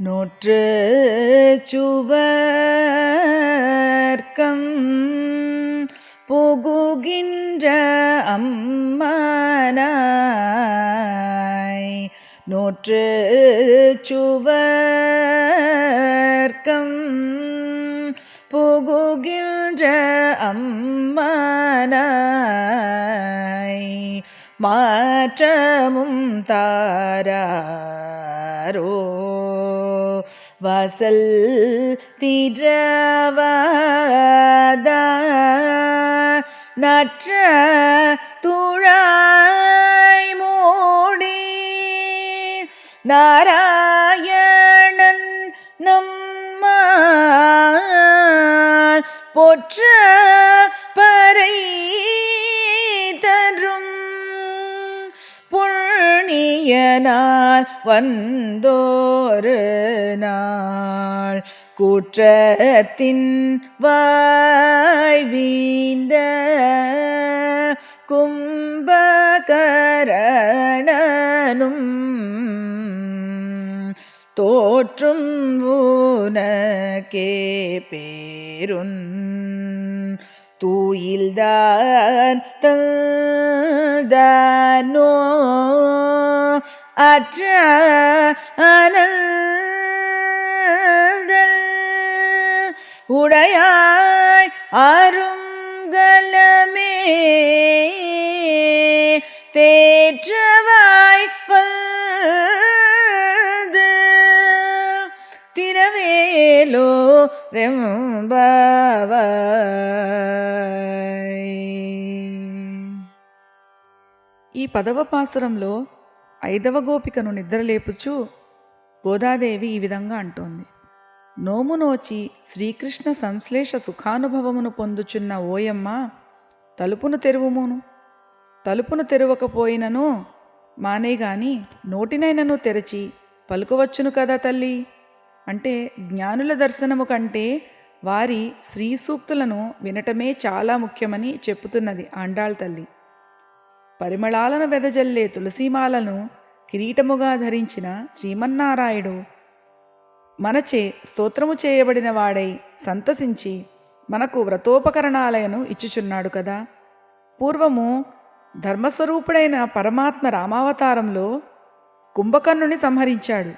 நோற்று சுவர்க்கம் புகுகின்ற அம்மனாய் நோற்று சுவர்க்கம் புகுகின்ற அம்மனாய் மாற்றமும் தாராரோ வாசல் திரவாத நற்ற துழாய் மூடி நாராயணன் நம்மால் போற்ற பறை தரும் புண்ணியனால் வந்தோரு நாள் கூற்றத்தின் வாய் வீழ்ந்த கும்பகரணனும் தோற்றும் ஊனக்கே பேருன் தூயில்தான் தந்தானோ அற்ற அனந்தல் உடையாய் அருங்கலமே தேற்றவாய் வந்து திரவேலோ రెంబవాయ్. ఈ పదవ పాసురంలో 5వ గోపికను నిద్రలేపుచూ గోదాదేవి ఈ విధంగా అంటోంది. నోము నోచి శ్రీకృష్ణ సంశ్లేష సుఖానుభవమును పొందుచున్న ఓయమ్మ తలుపును తెరువుమును. తలుపును తెరవకపోయినను మానేగాని నోటినైనను తెరచి పలుకవచ్చును కదా తల్లి అంటే జ్ఞానుల దర్శనము కంటే వారి శ్రీ సూక్తులను వినటమే చాలా ముఖ్యమని చెప్పుతున్నది ఆండాళ్ తల్లి. పరిమళాలను వెదజల్లే తులసీమాలను కిరీటముగా ధరించిన శ్రీమన్నారాయుడు మనచే స్తోత్రము చేయబడిన వాడై సంతసించి మనకు వ్రతోపకరణాలయను ఇచ్చుచున్నాడు కదా. పూర్వము ధర్మస్వరూపుడైన పరమాత్మ రామావతారంలో కుంభకర్ణుని సంహరించాడు.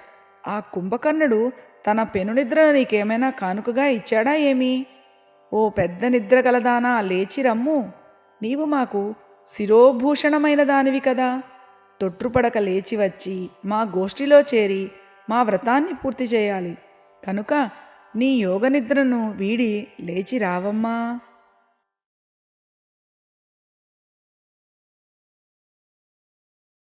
ఆ కుంభకర్ణుడు తన పెనునిద్రను నీకేమైనా కానుకగా ఇచ్చాడా ఏమి? ఓ పెద్ద నిద్ర కలదానా, లేచి రమ్ము. నీవు మాకు శిరోభూషణమైన దానివి కదా. తొట్రుపడక లేచి వచ్చి మా గోష్ఠిలో చేరి మా వ్రతాన్ని పూర్తి చేయాలి. కనుక నీ యోగనిద్రను వీడి లేచి రావమ్మా.